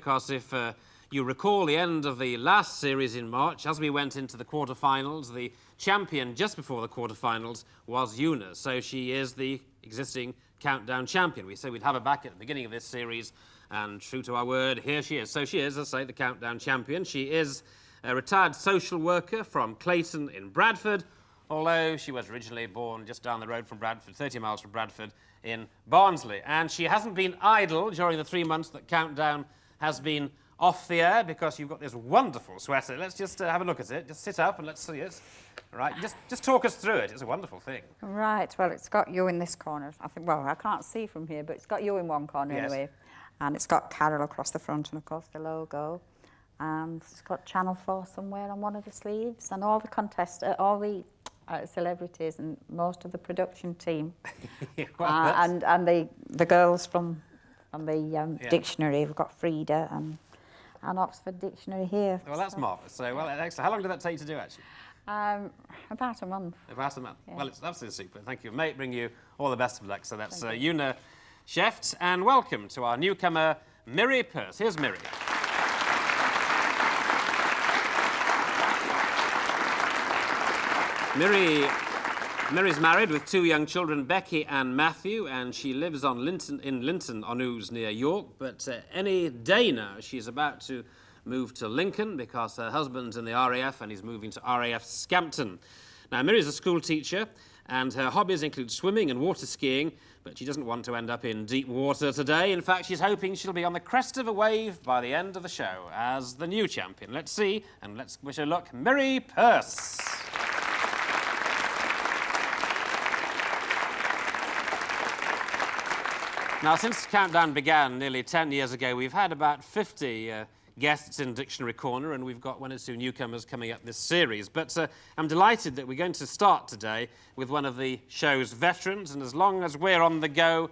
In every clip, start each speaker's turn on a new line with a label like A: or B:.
A: because if you recall the end of the last series in March, as we went into the quarterfinals, the champion just before the quarterfinals was Una. So she is the existing Countdown champion. We said we'd have her back at the beginning of this series, and true to our word, here she is. So she is, as I say, the Countdown champion. She is a retired social worker from Clayton in Bradford, although she was originally born just down the road from Bradford, 30 miles from Bradford, in Barnsley. And she hasn't been idle during the 3 months that Countdown has been off the air, because you've got this wonderful sweater. Let's just have a look at it. Just sit up and let's see it. All right, just talk us through it. It's a wonderful thing.
B: Right, well, it's got you in this corner. I think, well, I can't see from here, but it's got you in one corner anyway. And it's got Carol across the front and, of course, the logo. And it's got Channel 4 somewhere on one of the sleeves. And all the all the celebrities and most of the production team.
A: Well,
B: and the girls from the dictionary. We've got Frida and Oxford Dictionary here.
A: Well, that's marvellous. So, well, excellent. How long did that take to do, actually?
B: About a month.
A: About a month.
B: Yeah.
A: Well, it's absolutely super. Thank you. May it bring you all the best of luck. So that's Una Sheft, and welcome to our newcomer, Miri Purse. Here's Miri. Miri's married with 2 young children, Becky and Matthew, and she lives on Linton on Ouse near York. But any day now, she's about to move to Lincoln because her husband's in the RAF and he's moving to RAF Scampton. Now, Miri's a school teacher, and her hobbies include swimming and water skiing, but she doesn't want to end up in deep water today. In fact, she's hoping she'll be on the crest of a wave by the end of the show as the new champion. Let's see, and let's wish her luck, Miri Purse. Now, since Countdown began nearly 10 years ago, we've had about 50 guests in Dictionary Corner, and we've got 1 or 2 newcomers coming up this series. But I'm delighted that we're going to start today with one of the show's veterans, and as long as we're on the go,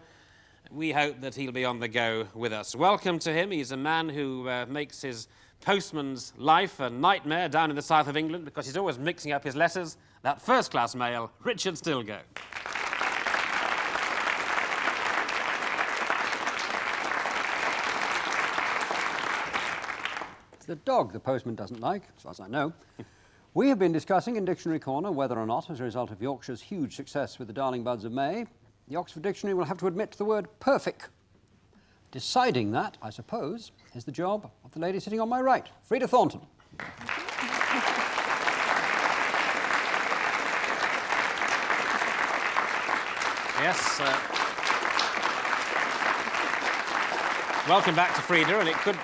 A: we hope that he'll be on the go with us. Welcome to him. He's a man who makes his postman's life a nightmare down in the south of England because he's always mixing up his letters. That first-class mail, Richard Stilgoe.
C: The dog the postman doesn't like, as far as I know. We have been discussing in Dictionary Corner whether or not, as a result of Yorkshire's huge success with the Darling Buds of May, the Oxford Dictionary will have to admit the word perfect. Deciding that, I suppose, is the job of the lady sitting on my right, Frida Thornton.
A: Yes. Welcome back to Frida, and it could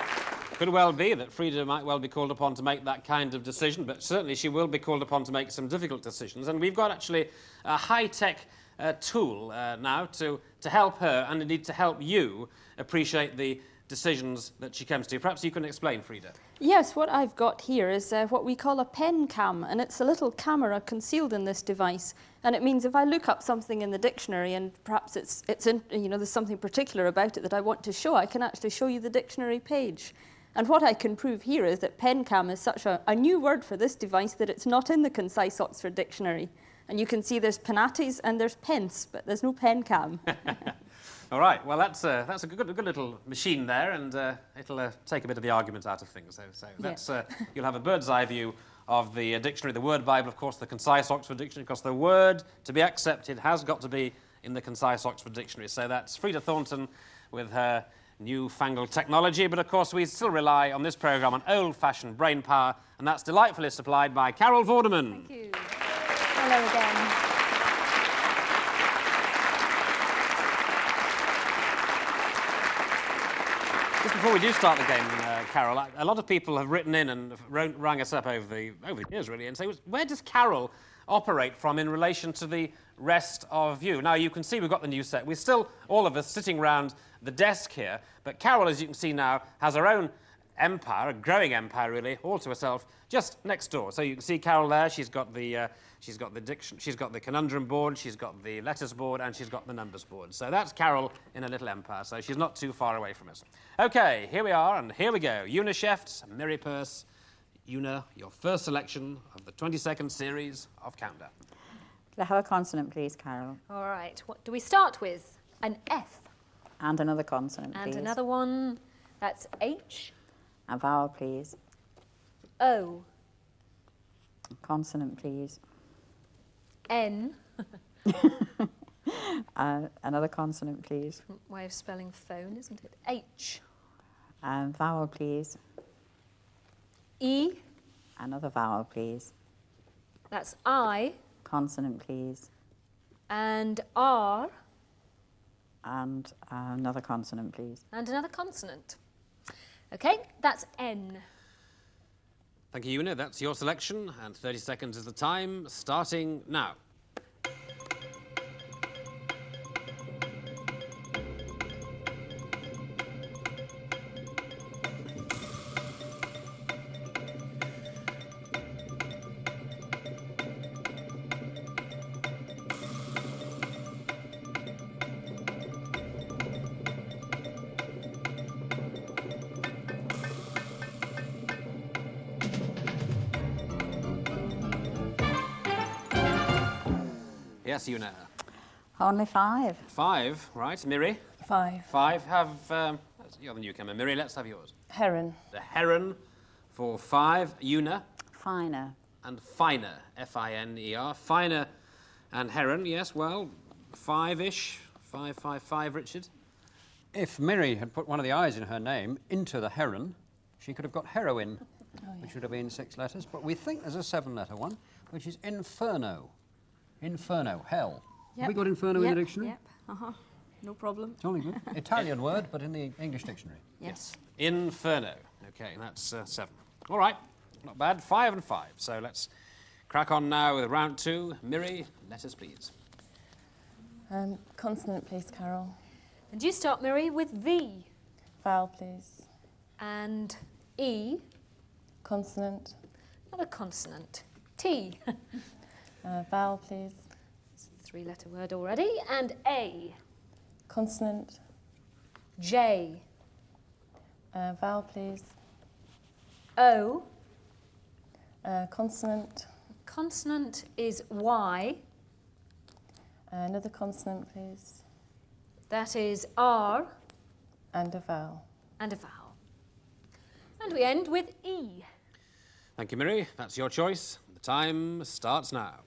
A: well be that Frida might well be called upon to make that kind of decision, but certainly she will be called upon to make some difficult decisions. And we've got actually a high-tech tool now to help her, and indeed to help you appreciate the decisions that she comes to. Perhaps you can explain, Frida.
D: Yes, what I've got here is what we call a pen cam, and it's a little camera concealed in this device. And it means if I look up something in the dictionary and perhaps it's in, you know, there's something particular about it that I want to show, I can actually show you the dictionary page. And what I can prove here is that pen cam is such a new word for this device that it's not in the Concise Oxford Dictionary. And you can see there's penates and there's pence, but there's no pen cam.
A: All right, well, that's a good little machine there, and it'll take a bit of the argument out of things. So that's, you'll have a bird's eye view of the dictionary, the Word Bible, of course, the Concise Oxford Dictionary, because the word to be accepted has got to be in the Concise Oxford Dictionary. So that's Frida Thornton with her newfangled technology, but of course we still rely on this programme on old-fashioned brain power, and that's delightfully supplied by Carol Vorderman.
D: Thank you. Hello again.
A: Just before we do start the game, Carol, a lot of people have written in and rang us up over the years, really, and say, where does Carol operate from in relation to the rest of you? Now, you can see we've got the new set. We're still, all of us, sitting round the desk here, but Carol, as you can see now, has her own empire, a growing empire, really, all to herself, just next door. So you can see Carol there. She's got the conundrum board, she's got the letters board, and she's got the numbers board. So that's Carol in a little empire, so she's not too far away from us. OK, here we are, and here we go. Una Sheft, Miri Purse. Una, your first selection of the 22nd series of Countdown.
B: Could I have a consonant, please, Carol?
E: All right, what do we start with? An F.
B: And another consonant,
E: And
B: please.
E: another one, that's H.
B: A vowel, please.
E: O.
B: Consonant, please.
E: N.
B: Another consonant, please.
E: Way of spelling phone, isn't it? H.
B: Vowel, please.
E: E.
B: Another vowel, please.
E: That's I.
B: Consonant, please.
E: And R.
B: And another consonant, please.
E: And another consonant. Okay, that's N.
A: Thank you, Una. That's your selection, and 30 seconds is the time, starting now. Yes, Una.
B: Only 5.
A: 5, right. Miri?
D: 5.
A: 5. You're the newcomer. Miri, let's have yours.
D: Heron.
A: The heron for 5. Una.
B: Finer.
A: And finer. F-I-N-E-R. Finer and heron, yes, well, 5-ish. 5, 5, 5, Richard.
C: If Miri had put one of the I's in her name into the heron, she could have got heroin, which would have been 6 letters. But we think there's a 7-letter one, which is inferno. Inferno, hell. Have we got inferno in the dictionary?
D: Yep. No problem.
C: Jolly good. Italian word, but in the English dictionary.
D: Yes.
A: Inferno. Okay, that's 7. All right, not bad. 5 and 5. So let's crack on now with round 2. Miri, letters, please.
D: Consonant, please, Carol.
E: And you start, Miri, with V.
D: Vowel, please.
E: And E.
D: Consonant.
E: Another consonant. T.
D: Vowel, please.
E: It's a 3-letter word already. And A.
D: Consonant.
E: J.
D: Vowel, please.
E: O.
D: Consonant.
E: Consonant is Y.
D: Another consonant, please.
E: That is R.
D: And a vowel.
E: And a vowel. And we end with E.
A: Thank you, Miri. That's your choice. The time starts now.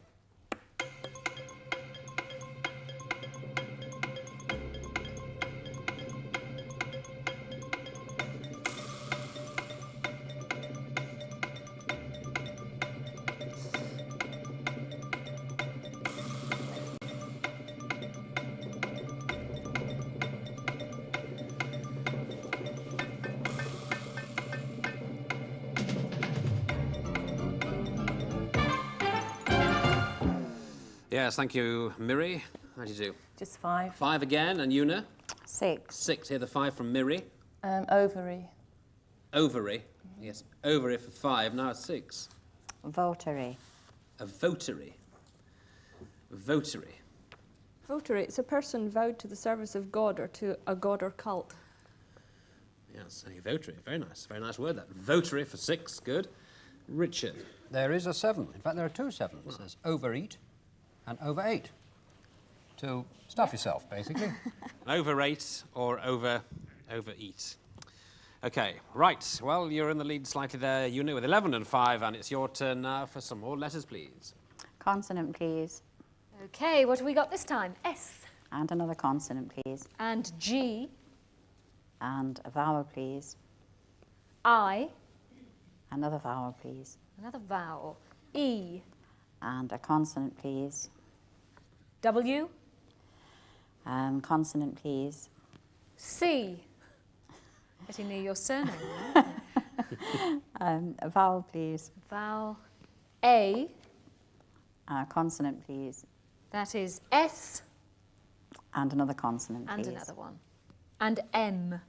A: Yes, thank you, Miri. How do you do?
D: Just 5.
A: 5 again, and Una?
B: 6.
A: 6. Here, the 5 from Miri.
D: Ovary.
A: Ovary. Yes, ovary for 5. Now it's 6.
B: Votary.
A: A votary. Votary.
D: Votary, it's a person vowed to the service of God or to a god or cult.
A: Yes, a votary. Very nice. Very nice word, that. Votary for 6. Good. Richard.
C: There is a 7. In fact, there are 2 7s. There's overeat and overate. To stuff yourself, basically.
A: Overrate or overeat. Okay, right. Well, you're in the lead slightly there, Una, with 11 and 5, and it's your turn now for some more letters, please.
B: Consonant, please.
E: Okay, what have we got this time? S.
B: And another consonant, please.
E: And G.
B: And a vowel, please.
E: I.
B: Another vowel, please.
E: Another vowel. E.
B: And a consonant, please.
E: W.
B: Consonant, please.
E: C. Getting near your surname.
B: A vowel, please.
E: Vowel. A.
B: Consonant, please.
E: That is S.
B: And another consonant,
E: And
B: please.
E: another one. And M.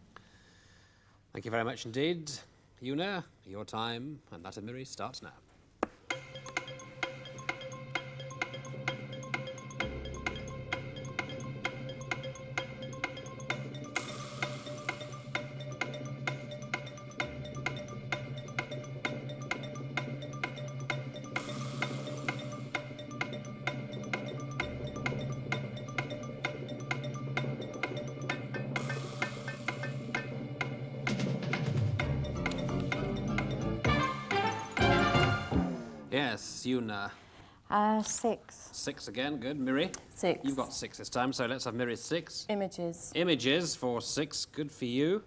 A: Thank you very much indeed. Una, your time, and that of Miri, starts now. Yes, Una.
B: 6.
A: 6 again, good. Miri?
F: 6.
A: You've got 6 this time, so let's have Miri's 6.
F: Images.
A: Images for 6, good for you.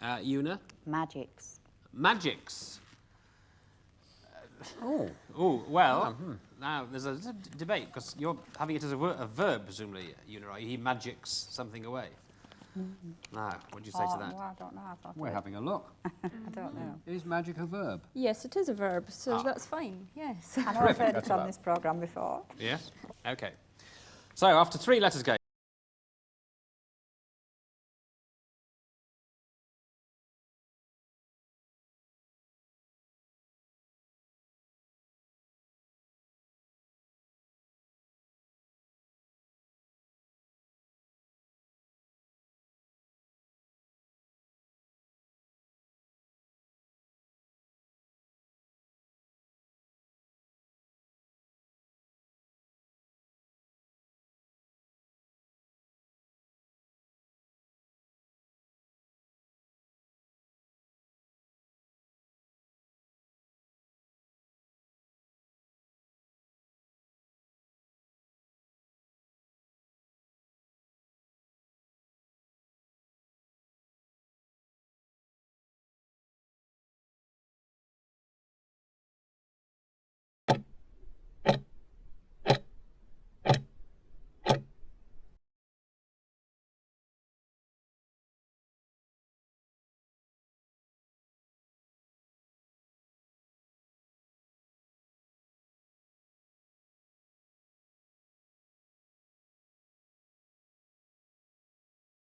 A: Una?
B: Magics.
A: Magics.
C: Oh.
A: Oh, well, now there's a debate, because you're having it as a verb, presumably, Una, right? He magics something away. Now, what do you say to that?
B: Well, I don't know. I thought
C: We're having a look.
B: I don't know.
C: Is magic a verb?
D: Yes, it is a verb, so that's fine. Yes.
B: I know I've heard
C: That's
B: it on
C: about-
B: this programme before.
A: Yes? OK. So, after 3 letters go.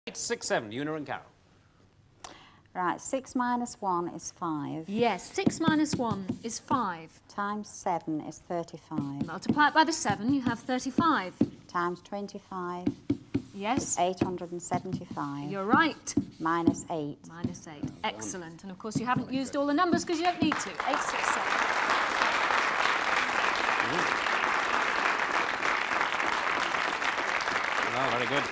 A: It's 6, 7, Una and Carol.
B: Right, 6 minus 1 is 5.
E: Yes, 6 minus 1 is 5.
B: Times 7 is 35.
E: Multiply it by the 7, you have 35.
B: Times 25
E: Yes,
B: 875.
E: you're right.
B: Minus 8.
E: Minus 8. Excellent. And of course, you haven't used all the numbers because you don't need to. 867.
A: Oh, very good.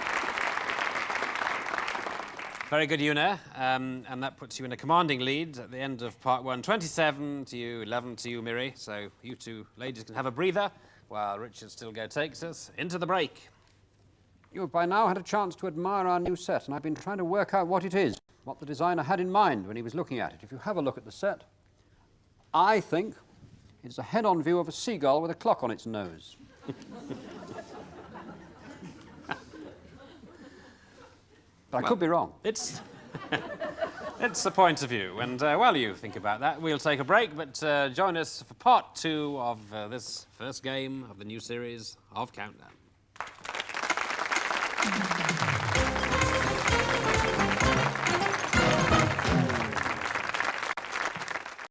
A: Very good, Una. And that puts you in a commanding lead at the end of part 1. 27 to you, 11 to you, Miri. So you two ladies can have a breather while Richard Stilgo takes us into the break.
C: You've by now had a chance to admire our new set, and I've been trying to work out what it is, what the designer had in mind when he was looking at it. If you have a look at the set, I think it's a head-on view of a seagull with a clock on its nose. But I could be wrong.
A: It's it's a point of view, and while you think about that, we'll take a break, but join us for part 2 of this first game of the new series of Countdown.